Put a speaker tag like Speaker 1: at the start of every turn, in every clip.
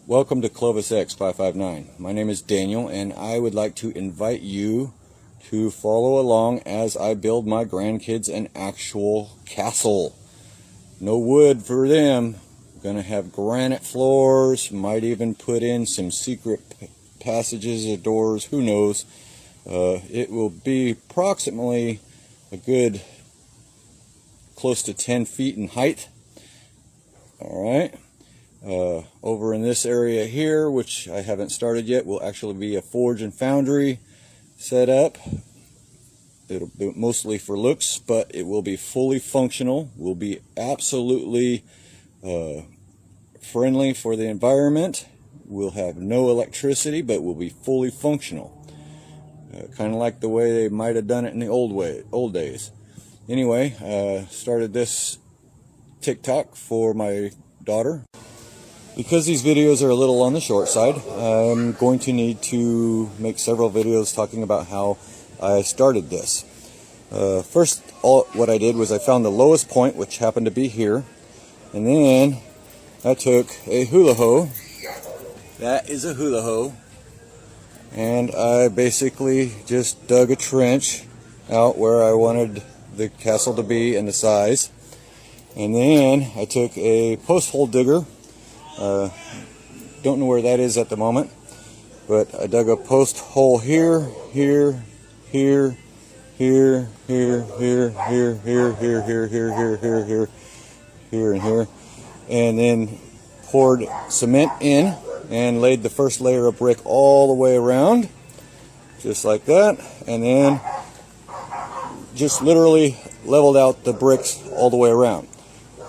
Speaker 1: Welcome to Clovis X559. My name is Daniel, and I would like to invite you to follow along as I build my grandkids an actual castle. No wood for them. I'm gonna have granite floors, might even put in some secret passages or doors, who knows. It will be approximately a good close to 10 feet in height. Alright. Over in this area here, which I haven't started yet, will actually be a forge and foundry set up. It'll be mostly for looks, but it will be fully functional. Will be absolutely friendly for the environment. We'll have no electricity, but will be fully functional. Kind of like the way they might have done it in the old days. Anyway, started this TikTok for my daughter. Because these videos are a little on the short side, I'm going to need to make several videos talking about how I started this. First, what I did was I found the lowest point, which happened to be here, and then I took a hula hoe. That is a hula hoe, and I basically just dug a trench out where I wanted the castle to be and the size, and then I took a post hole digger. Don't know where that is at the moment, but I dug a post hole here, here, here, here, here, here, here, here, here, here, here, here, here, here, here, and here, and then poured cement in and laid the first layer of brick all the way around, just like that, and then just literally leveled out the bricks all the way around.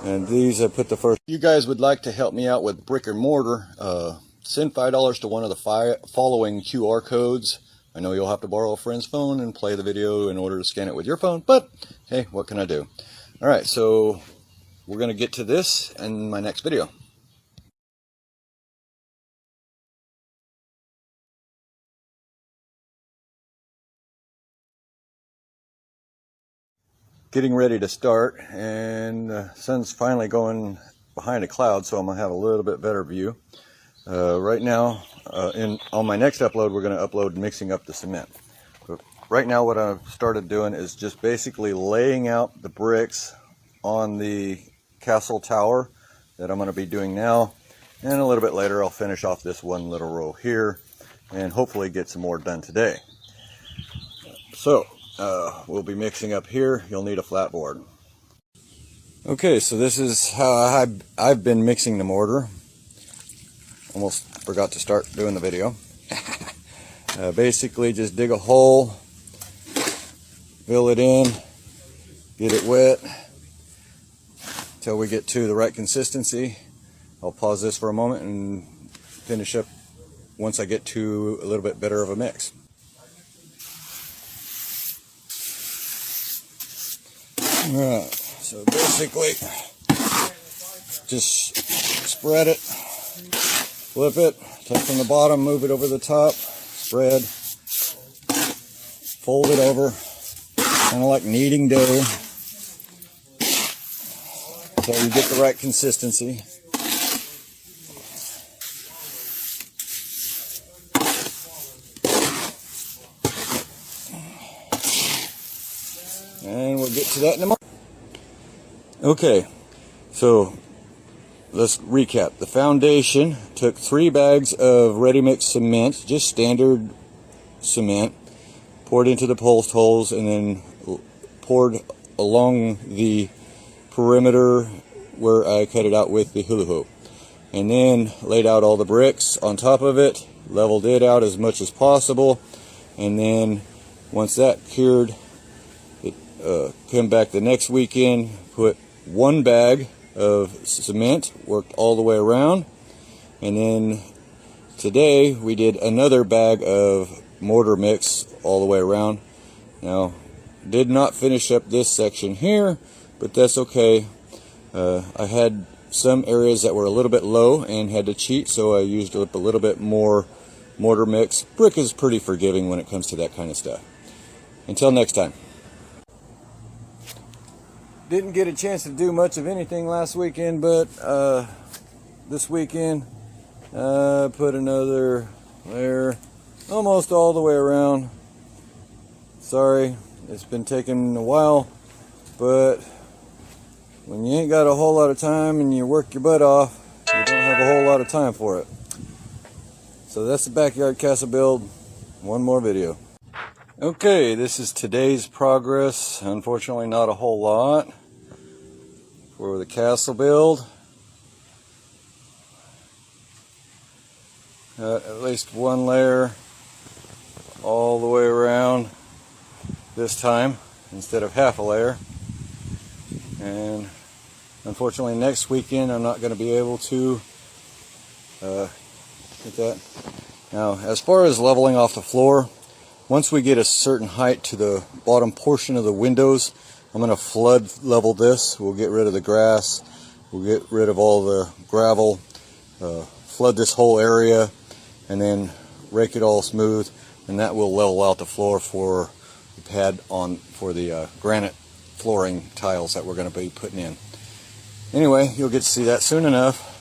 Speaker 1: And these I put the first. If you guys would like to help me out with brick and mortar, send $5 to one of the following QR codes. I know you'll have to borrow a friend's phone and play the video in order to scan it with your phone, but hey, what can I do? Alright, so we're going to get to this in my next video. Getting ready to start, and the sun's finally going behind a cloud, so I'm going to have a little bit better view. Right now, on my next upload, we're going to upload mixing up the cement. But right now what I've started doing is just basically laying out the bricks on the castle tower that I'm going to be doing now, and a little bit later I'll finish off this one little row here and hopefully get some more done today. So we'll be mixing up here. You'll need a flat board. Okay, so this is how I've been mixing the mortar. Almost forgot to start doing the video. Basically just dig a hole, fill it in, get it wet until we get to the right consistency. I'll pause this for a moment and finish up once I get to a little bit better of a mix. Alright, so basically just spread it, flip it, take from the bottom, move it over the top, spread, fold it over, kind of like kneading dough until you get the right consistency. And we'll get to that in a moment. Okay, so let's recap. The foundation took 3 bags of ready-mix cement, just standard cement, poured into the post holes, and then poured along the perimeter where I cut it out with the hula hoop. And then laid out all the bricks on top of it, leveled it out as much as possible, and then once that cured, come back the next weekend, put 1 bag of cement, worked all the way around, and then today we did another bag of mortar mix all the way around. Now, did not finish up this section here, but that's okay. I had some areas that were a little bit low and had to cheat, so I used up a little bit more mortar mix. Brick is pretty forgiving when it comes to that kind of stuff. Until next time. Didn't get a chance to do much of anything last weekend, but this weekend Put another layer almost all the way around. Sorry, it's been taking a while, but when you ain't got a whole lot of time and you work your butt off, you don't have a whole lot of time for it. So that's the BackYard Castel Build. One more video. Okay, this is today's progress. Unfortunately, not a whole lot for the castle build. At least one layer all the way around this time instead of half a layer. And unfortunately, next weekend I'm not going to be able to get that. Now, as far as leveling off the floor, once we get a certain height to the bottom portion of the windows, I'm going to flood level this. We'll get rid of the grass, we'll get rid of all the gravel, flood this whole area, and then rake it all smooth, and that will level out the floor for the pad on for the granite flooring tiles that we're going to be putting in. Anyway, you'll get to see that soon enough.